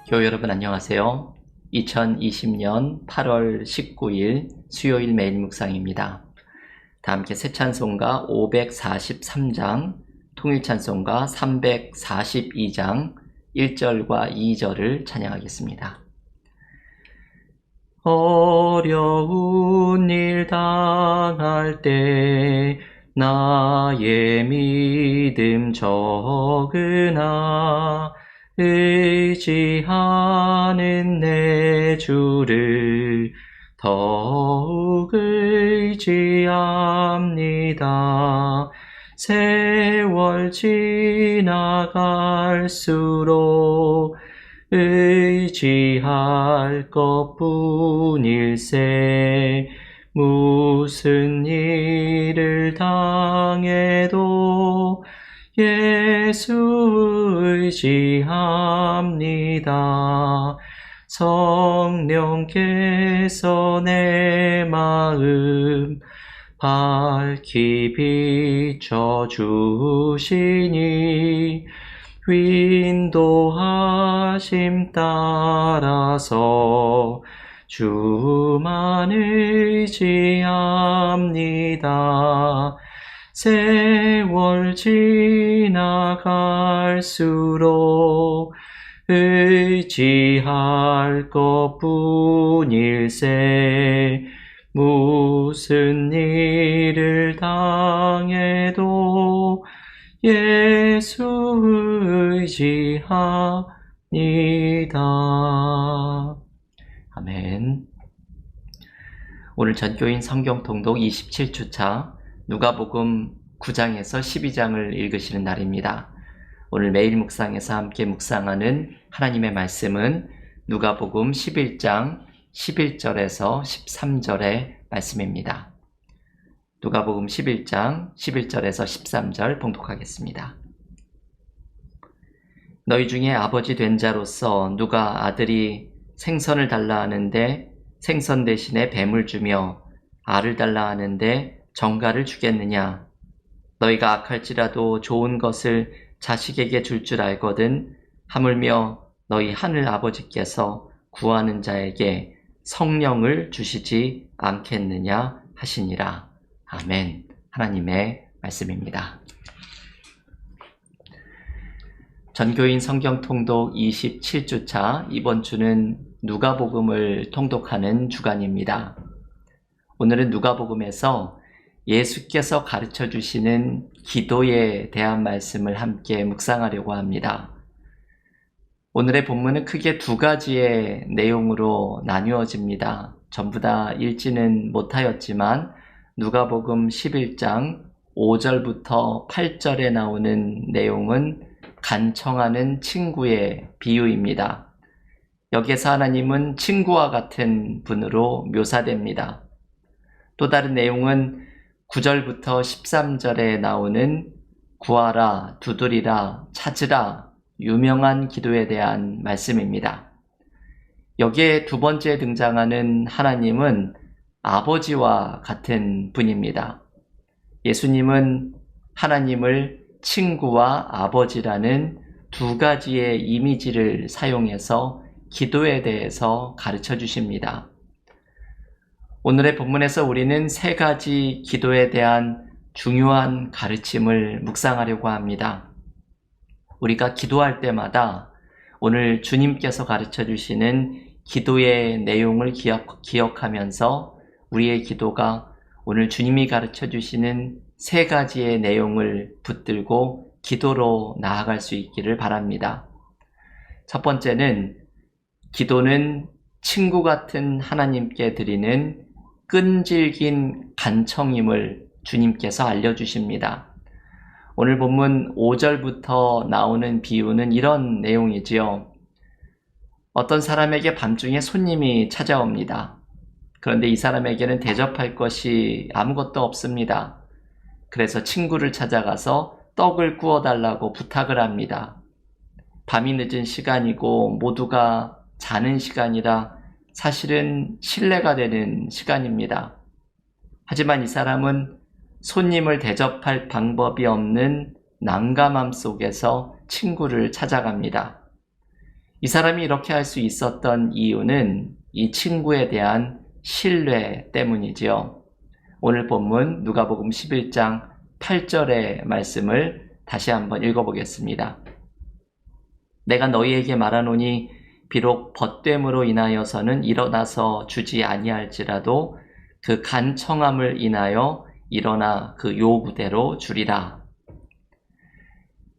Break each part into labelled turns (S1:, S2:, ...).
S1: 교회 여러분 안녕하세요. 2020년 8월 19일 수요일 매일 묵상입니다. 다 함께 새 찬송가 543장, 통일 찬송가 342장 1절과 2절을 찬양하겠습니다. 어려운 일 당할 때 나의 믿음 적으나 의지하는 내 주를 더욱 의지합니다. 세월 지나갈수록 의지할 것뿐일세. 무슨 일을 당해도 예수 의지합니다. 성령께서 내 마음 밝히 비춰주시니 인도하심 따라서 주만 의지합니다. 세월 지나갈수록 의지할 것뿐일세. 무슨 일을 당해도 예수 의지합니다. 아멘. 오늘 전교인 성경통독 27주차 누가복음 9장에서 12장을 읽으시는 날입니다. 오늘 매일 묵상에서 함께 묵상하는 하나님의 말씀은 누가복음 11장 11절에서 13절의 말씀입니다. 누가복음 11장 11절에서 13절 봉독하겠습니다. 너희 중에 아버지 된 자로서 누가 아들이 생선을 달라 하는데 생선 대신에 뱀을 주며 알을 달라 하는데 정갈을 주겠느냐? 너희가 악할지라도 좋은 것을 자식에게 줄 줄 알거든 하물며 너희 하늘 아버지께서 구하는 자에게 성령을 주시지 않겠느냐 하시니라. 아멘. 하나님의 말씀입니다. 전교인 성경통독 27주차, 이번 주는 누가복음을 통독하는 주간입니다. 오늘은 누가복음에서 예수께서 가르쳐 주시는 기도에 대한 말씀을 함께 묵상하려고 합니다. 오늘의 본문은 크게 두 가지의 내용으로 나누어집니다. 전부 다 읽지는 못하였지만 누가복음 11장 5절부터 8절에 나오는 내용은 간청하는 친구의 비유입니다. 여기에서 하나님은 친구와 같은 분으로 묘사됩니다. 또 다른 내용은 9절부터 13절에 나오는 구하라, 두드리라, 찾으라, 유명한 기도에 대한 말씀입니다. 여기에 두 번째 등장하는 하나님은 아버지와 같은 분입니다. 예수님은 하나님을 친구와 아버지라는 두 가지의 이미지를 사용해서 기도에 대해서 가르쳐 주십니다. 오늘의 본문에서 우리는 세 가지 기도에 대한 중요한 가르침을 묵상하려고 합니다. 우리가 기도할 때마다 오늘 주님께서 가르쳐 주시는 기도의 내용을 기억하면서 우리의 기도가 오늘 주님이 가르쳐 주시는 세 가지의 내용을 붙들고 기도로 나아갈 수 있기를 바랍니다. 첫 번째는 기도는 친구 같은 하나님께 드리는 끈질긴 간청임을 주님께서 알려주십니다. 오늘 본문 5절부터 나오는 비유는 이런 내용이지요. 어떤 사람에게 밤중에 손님이 찾아옵니다. 그런데 이 사람에게는 대접할 것이 아무것도 없습니다. 그래서 친구를 찾아가서 떡을 구워달라고 부탁을 합니다. 밤이 늦은 시간이고 모두가 자는 시간이라 사실은 신뢰가 되는 시간입니다. 하지만 이 사람은 손님을 대접할 방법이 없는 난감함 속에서 친구를 찾아갑니다. 이 사람이 이렇게 할 수 있었던 이유는 이 친구에 대한 신뢰 때문이지요. 오늘 본문 누가복음 11장 8절의 말씀을 다시 한번 읽어보겠습니다. 내가 너희에게 말하노니 비록 벗됨으로 인하여서는 일어나서 주지 아니할지라도 그 간청함을 인하여 일어나 그 요구대로 주리라.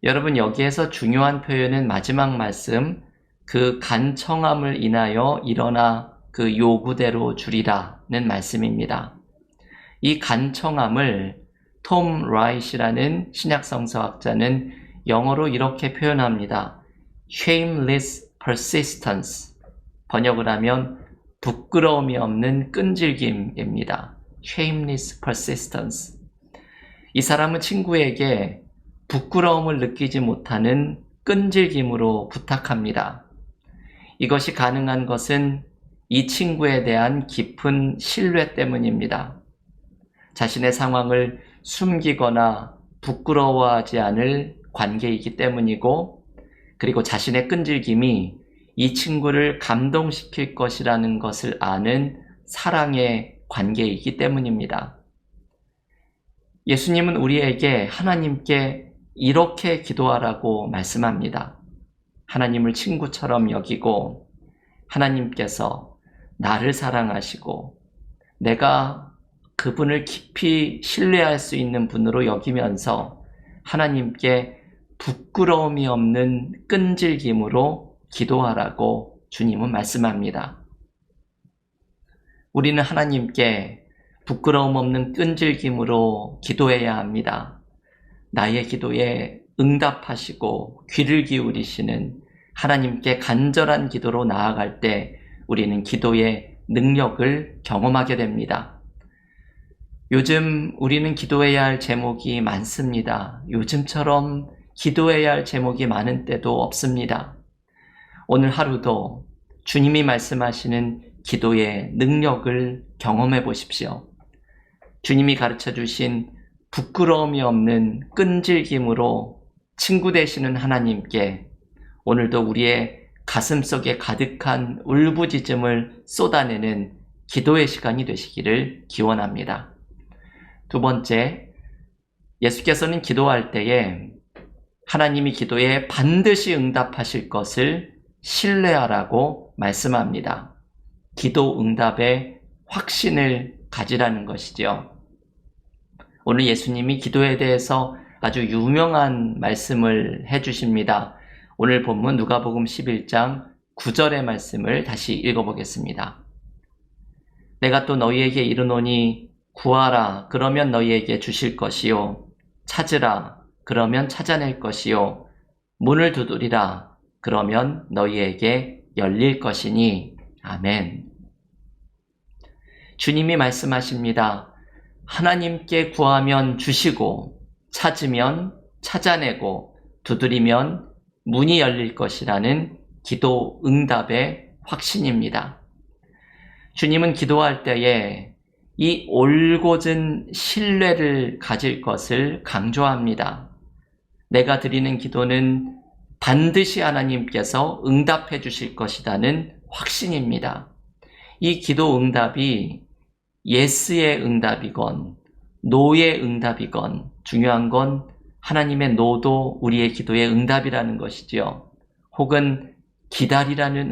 S1: 여러분, 여기에서 중요한 표현은 마지막 말씀 그 간청함을 인하여 일어나 그 요구대로 주리라는 말씀입니다. 이 간청함을 톰 라이시라는 신약성서학자는 영어로 이렇게 표현합니다. shameless persistence. 번역을 하면 부끄러움이 없는 끈질김입니다. shameless persistence. 이 사람은 친구에게 부끄러움을 느끼지 못하는 끈질김으로 부탁합니다. 이것이 가능한 것은 이 친구에 대한 깊은 신뢰 때문입니다. 자신의 상황을 숨기거나 부끄러워하지 않을 관계이기 때문이고, 그리고 자신의 끈질김이 이 친구를 감동시킬 것이라는 것을 아는 사랑의 관계이기 때문입니다. 예수님은 우리에게 하나님께 이렇게 기도하라고 말씀합니다. 하나님을 친구처럼 여기고 하나님께서 나를 사랑하시고 내가 그분을 깊이 신뢰할 수 있는 분으로 여기면서 하나님께 부끄러움이 없는 끈질김으로 기도하라고 주님은 말씀합니다. 우리는 하나님께 부끄러움 없는 끈질김으로 기도해야 합니다. 나의 기도에 응답하시고 귀를 기울이시는 하나님께 간절한 기도로 나아갈 때 우리는 기도의 능력을 경험하게 됩니다. 요즘 우리는 기도해야 할 제목이 많습니다. 요즘처럼 기도해야 할 제목이 많은 때도 없습니다. 오늘 하루도 주님이 말씀하시는 기도의 능력을 경험해 보십시오. 주님이 가르쳐 주신 부끄러움이 없는 끈질김으로 친구 되시는 하나님께 오늘도 우리의 가슴속에 가득한 울부짖음을 쏟아내는 기도의 시간이 되시기를 기원합니다. 두 번째, 예수께서는 기도할 때에 하나님이 기도에 반드시 응답하실 것을 신뢰하라고 말씀합니다. 기도 응답의 확신을 가지라는 것이죠. 오늘 예수님이 기도에 대해서 아주 유명한 말씀을 해주십니다. 오늘 본문 누가복음 11장 9절의 말씀을 다시 읽어보겠습니다. 내가 또 너희에게 이르노니 구하라 그러면 너희에게 주실 것이요 찾으라 그러면 찾아낼 것이요 문을 두드리라 그러면 너희에게 열릴 것이니 아멘. 주님이 말씀하십니다. 하나님께 구하면 주시고 찾으면 찾아내고 두드리면 문이 열릴 것이라는 기도 응답의 확신입니다. 주님은 기도할 때에 이 올곧은 신뢰를 가질 것을 강조합니다. 내가 드리는 기도는 반드시 하나님께서 응답해 주실 것이라는 확신입니다. 이 기도 응답이 예스의 응답이건 노의 응답이건 중요한 건 하나님의 노도 우리의 기도의 응답이라는 것이지요. 혹은 기다리라는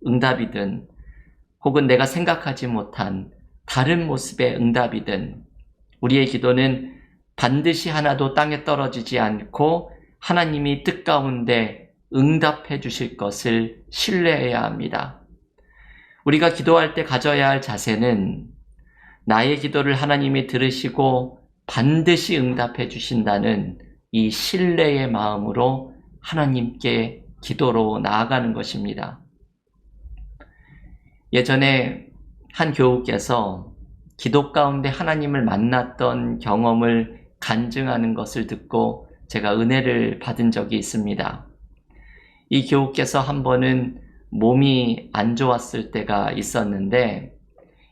S1: 응답이든 혹은 내가 생각하지 못한 다른 모습의 응답이든 우리의 기도는 반드시 하나도 땅에 떨어지지 않고 하나님이 뜻 가운데 응답해 주실 것을 신뢰해야 합니다. 우리가 기도할 때 가져야 할 자세는 나의 기도를 하나님이 들으시고 반드시 응답해 주신다는 이 신뢰의 마음으로 하나님께 기도로 나아가는 것입니다. 예전에 한 교우께서 기도 가운데 하나님을 만났던 경험을 간증하는 것을 듣고 제가 은혜를 받은 적이 있습니다. 이 교우께서 한 번은 몸이 안 좋았을 때가 있었는데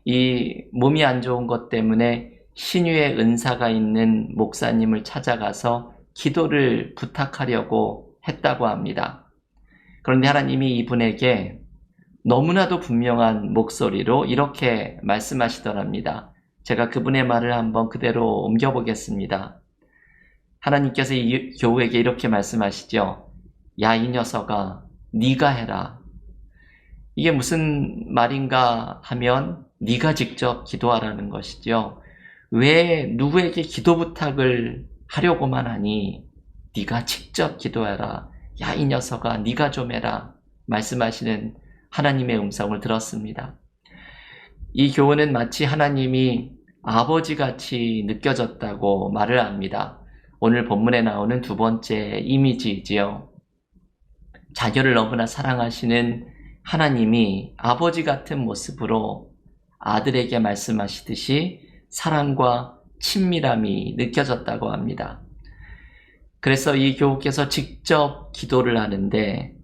S1: 이 몸이 안 좋은 것 때문에 신유의 은사가 있는 목사님을 찾아가서 기도를 부탁하려고 했다고 합니다. 그런데 하나님이 이분에게 너무나도 분명한 목소리로 이렇게 말씀하시더랍니다. 제가 그분의 말을 한번 그대로 옮겨보겠습니다. 하나님께서 이 교우에게 이렇게 말씀하시죠. 야, 이 녀석아, 네가 해라. 이게 무슨 말인가 하면 네가 직접 기도하라는 것이죠. 왜 누구에게 기도 부탁을 하려고만 하니? 네가 직접 기도해라. 야, 이 녀석아, 네가 좀 해라. 말씀하시는 하나님의 음성을 들었습니다. 이 교훈은 마치 하나님이 아버지같이 느껴졌다고 말을 합니다. 오늘 본문에 나오는 두 번째 이미지이지요. 자녀를 너무나 사랑하시는 하나님이 아버지 같은 모습으로 아들에게 말씀하시듯이 사랑과 친밀함이 느껴졌다고 합니다. 그래서 이 교우께서 직접 기도를 하는데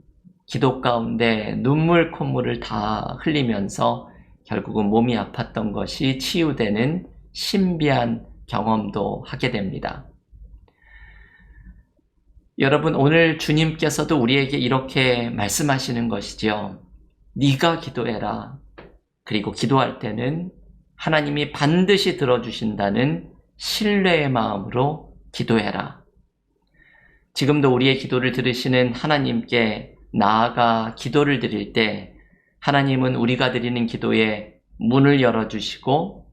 S1: 기도 가운데 눈물 콧물을 다 흘리면서 결국은 몸이 아팠던 것이 치유되는 신비한 경험도 하게 됩니다. 여러분, 오늘 주님께서도 우리에게 이렇게 말씀하시는 것이지요. 네가 기도해라. 그리고 기도할 때는 하나님이 반드시 들어주신다는 신뢰의 마음으로 기도해라. 지금도 우리의 기도를 들으시는 하나님께 나아가 기도를 드릴 때 하나님은 우리가 드리는 기도에 문을 열어주시고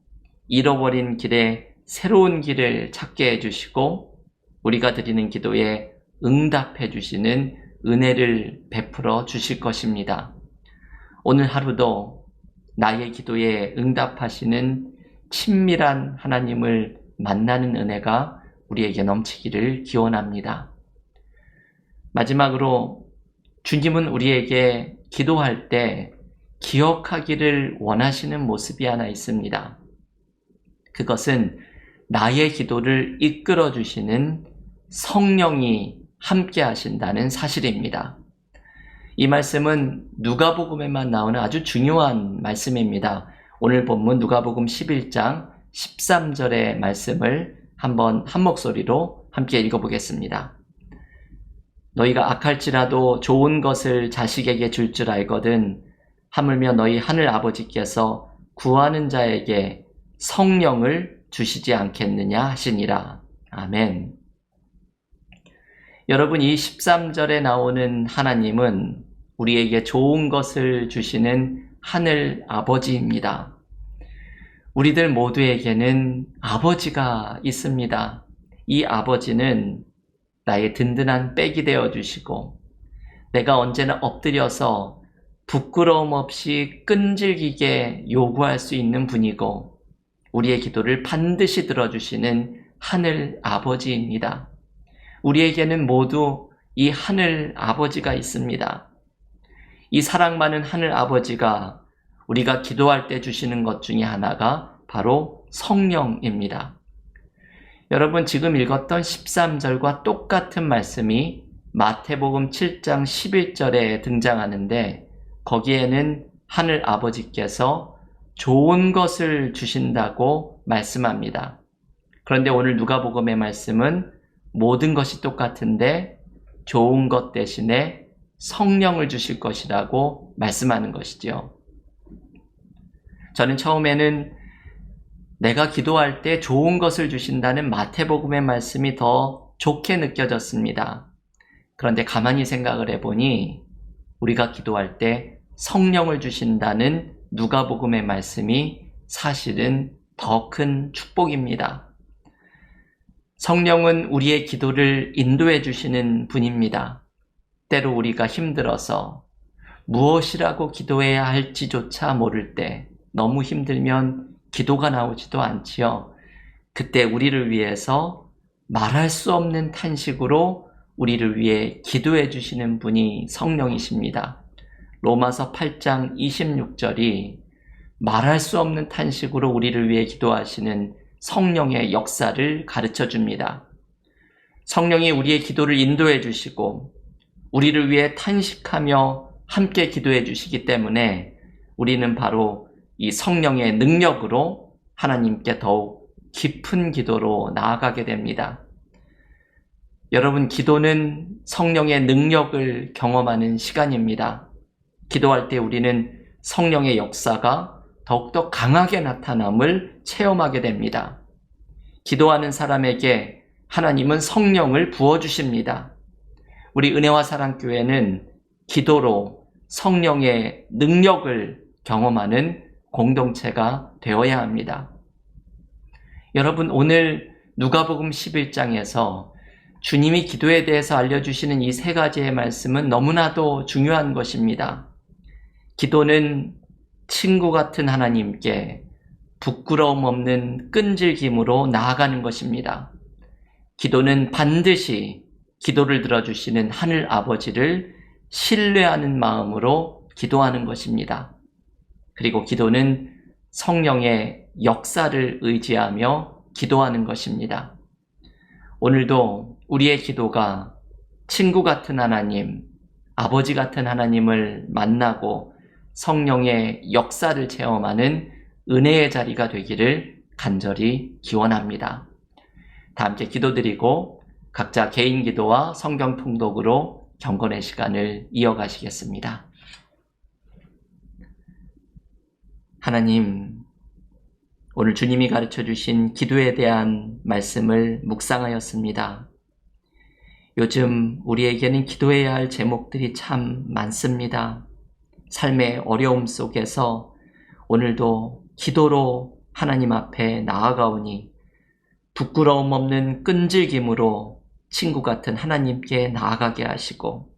S1: 잃어버린 길에 새로운 길을 찾게 해주시고 우리가 드리는 기도에 응답해 주시는 은혜를 베풀어 주실 것입니다. 오늘 하루도 나의 기도에 응답하시는 친밀한 하나님을 만나는 은혜가 우리에게 넘치기를 기원합니다. 마지막으로 주님은 우리에게 기도할 때 기억하기를 원하시는 모습이 하나 있습니다. 그것은 나의 기도를 이끌어 주시는 성령이 함께 하신다는 사실입니다. 이 말씀은 누가복음에만 나오는 아주 중요한 말씀입니다. 오늘 본문 누가복음 11장 13절의 말씀을 한번 한 목소리로 함께 읽어보겠습니다. 너희가 악할지라도 좋은 것을 자식에게 줄 줄 알거든 하물며 너희 하늘 아버지께서 구하는 자에게 성령을 주시지 않겠느냐 하시니라. 아멘. 여러분, 이 13절에 나오는 하나님은 우리에게 좋은 것을 주시는 하늘 아버지입니다. 우리들 모두에게는 아버지가 있습니다. 이 아버지는 나의 든든한 백이 되어주시고 내가 언제나 엎드려서 부끄러움 없이 끈질기게 요구할 수 있는 분이고 우리의 기도를 반드시 들어주시는 하늘 아버지입니다. 우리에게는 모두 이 하늘 아버지가 있습니다. 이 사랑 많은 하늘 아버지가 우리가 기도할 때 주시는 것 중에 하나가 바로 성령입니다. 여러분, 지금 읽었던 13절과 똑같은 말씀이 마태복음 7장 11절에 등장하는데 거기에는 하늘 아버지께서 좋은 것을 주신다고 말씀합니다. 그런데 오늘 누가복음의 말씀은 모든 것이 똑같은데 좋은 것 대신에 성령을 주실 것이라고 말씀하는 것이죠. 저는 처음에는 내가 기도할 때 좋은 것을 주신다는 마태복음의 말씀이 더 좋게 느껴졌습니다. 그런데 가만히 생각을 해보니 우리가 기도할 때 성령을 주신다는 누가복음의 말씀이 사실은 더 큰 축복입니다. 성령은 우리의 기도를 인도해 주시는 분입니다. 때로 우리가 힘들어서 무엇이라고 기도해야 할지조차 모를 때 너무 힘들면 기도가 나오지도 않지요. 그때 우리를 위해서 말할 수 없는 탄식으로 우리를 위해 기도해 주시는 분이 성령이십니다. 로마서 8장 26절이 말할 수 없는 탄식으로 우리를 위해 기도하시는 성령의 역사를 가르쳐 줍니다. 성령이 우리의 기도를 인도해 주시고 우리를 위해 탄식하며 함께 기도해 주시기 때문에 우리는 바로 이 성령의 능력으로 하나님께 더욱 깊은 기도로 나아가게 됩니다. 여러분, 기도는 성령의 능력을 경험하는 시간입니다. 기도할 때 우리는 성령의 역사가 더욱더 강하게 나타남을 체험하게 됩니다. 기도하는 사람에게 하나님은 성령을 부어주십니다. 우리 은혜와 사랑교회는 기도로 성령의 능력을 경험하는 공동체가 되어야 합니다. 여러분, 오늘 누가복음 11장에서 주님이 기도에 대해서 알려주시는 이 세 가지의 말씀은 너무나도 중요한 것입니다. 기도는 친구 같은 하나님께 부끄러움 없는 끈질김으로 나아가는 것입니다. 기도는 반드시 기도를 들어주시는 하늘 아버지를 신뢰하는 마음으로 기도하는 것입니다. 그리고 기도는 성령의 역사를 의지하며 기도하는 것입니다. 오늘도 우리의 기도가 친구 같은 하나님, 아버지 같은 하나님을 만나고 성령의 역사를 체험하는 은혜의 자리가 되기를 간절히 기원합니다. 다 함께 기도드리고 각자 개인 기도와 성경 통독으로 경건의 시간을 이어가시겠습니다. 하나님, 오늘 주님이 가르쳐 주신 기도에 대한 말씀을 묵상하였습니다. 요즘 우리에게는 기도해야 할 제목들이 참 많습니다. 삶의 어려움 속에서 오늘도 기도로 하나님 앞에 나아가오니 부끄러움 없는 끈질김으로 친구 같은 하나님께 나아가게 하시고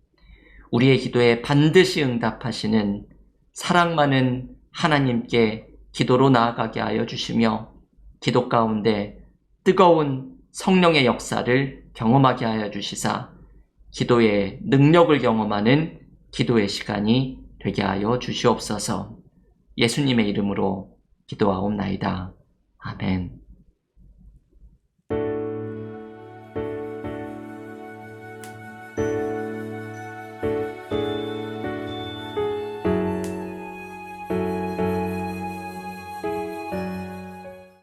S1: 우리의 기도에 반드시 응답하시는 사랑 많은 하나님께 기도로 나아가게 하여 주시며 기도 가운데 뜨거운 성령의 역사를 경험하게 하여 주시사 기도의 능력을 경험하는 기도의 시간이 되게 하여 주시옵소서. 예수님의 이름으로 기도하옵나이다. 아멘.